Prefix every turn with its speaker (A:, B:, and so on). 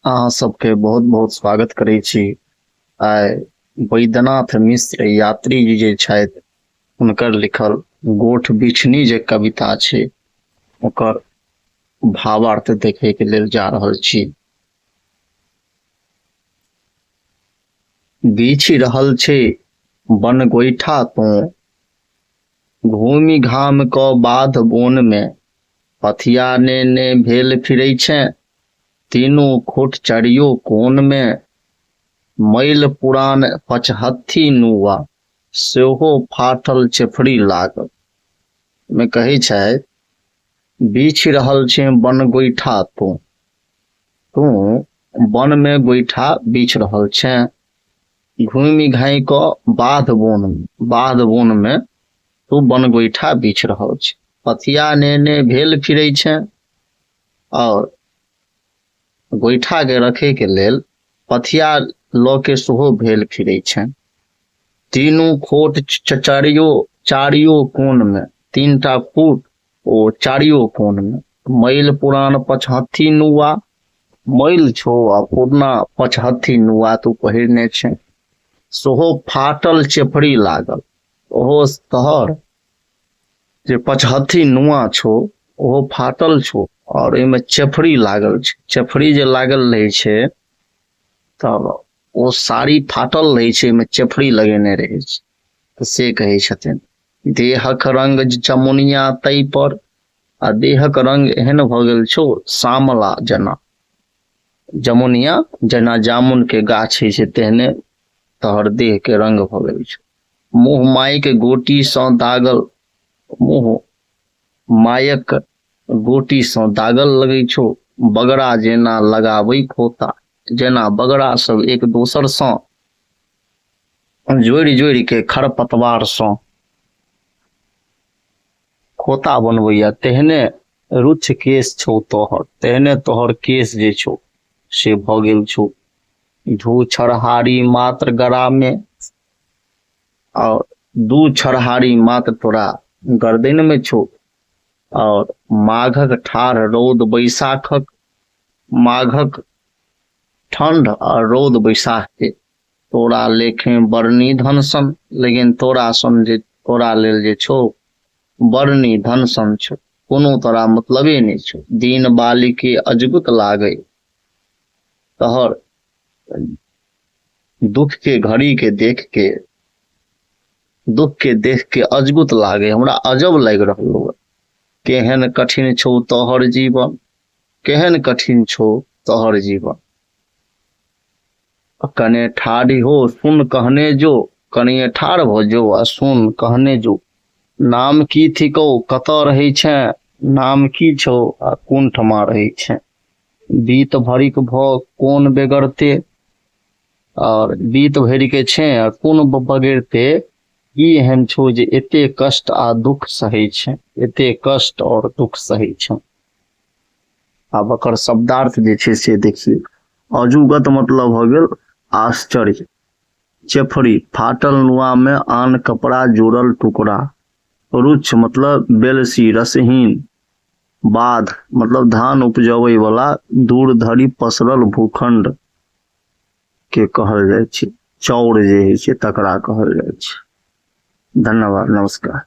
A: अहाँ सबके बहुत बहुत स्वागत करै छी। आइ वैद्यनाथ मिश्र यात्री जी जे छथि हुनकर लिखल गोठ बिछनी जे कविता छै ओकर भावार्थ देखे के लेल जा रहल छी। बिछि रहल छै बन गोइठा तो घूमि घाम क बाध बोन में पथिया ने भेल फिरै छै तीनों खोट चढ़ियो कोन में मैल पुरान पचहत्थी नुआ सेहो फाटल चेफड़ी लागल। में कहे छै बिछ रहल छै बन गोइठा तू बन में गोइठा बिछ रहल छै घूमि घाई क बाध बोन में तू बन गोइठा बिछ रहल छै पथिया ने भेल फिरै छै और गोइठा के रखे के लेल पथिया ल के सेहो भेल फिरै छै। तीनू खोट चारियो कोन में तीनटा फूट ओ चारियो कोन में मैल पुरान पचहत्थी नुआ मैल छो आ पुरना पचहत्थी नुआ तू पहिरने छै सेहो फाटल चेफड़ी लागल। ओहो तोहर जे पचहत्थी नुआ छो ओहो फाटल छो और एमे चेफड़ी लागल छै। चेफड़ी जे लागल रहे छै तब ओ साड़ी फाटल रहे छै एमे चेफड़ी लगेने रहे छै तो से कहे छथिन देहक रंग जमुनिया तई पर आ देहक रंग एहन भ गेल छो सामला जना जमुनिया जना जामुन के गाछ है तेहने तोहर देह के रंग भ गेल छो। मुँह माय के गोटी सँ दागल मुँह मायक गोटी सँ दागल लगे छो बगड़ा जेना लगाबै खोता जेना बगड़ा सब एक दोसर सँ जोड़ि के खरपतवार सँ खोता बनबैया तेहने रुक्ष केश छो तोहर तेहने तोहर केश जे छो से भ गेल छो। धू छरहारी मात्र गरा में और दू छरहारी मात्र तोरा गर्दन में छो और माघक ठार रौद बैसाखक माघक ठंड और रौद बैसाख के तोरा लेखे बरनी धन सन लेकिन तोरा सन जे तोरा लेल जे छो बरनी धन सन छो कोनो तोरा मतलबे नहीं छो। दीन बाली के अजगुत लागे तोहर दुख के घड़ी के देख के अजगुत लागे हमरा अजब लग रहलो केहन कठिन छो तोहर जीवन केहन कठिन छो तोहर जीवन। कने ठाड़ी हो सुन कहने जो कने ठाड़ भ जो आ सुन कहने जो नाम की थिको कत रहे छै नाम की छो आ कोन ठमा रहे छै बीत भरिक भ कोन बेगरते और बीत भरि के छै आ कोन बगैरते ई एहन छो जे एते कष्ट आ दुख सहे छै एते कष्ट और दुख सहे छै। आब एकर शब्दार्थ जे छै से देखिए अजुगत मतलब भ गेल आश्चर्य चेफड़ी फाटल नुआ में आन कपड़ा जोड़ल टुकड़ा रुक्ष मतलब बेलसी रसहीन बाध मतलब धान उपजावे वाला दूर धरी पसरल भूखंड के कहल जाय छै चौर जे है छै तकरा कहल जाय छै। धन्यवाद नमस्कार।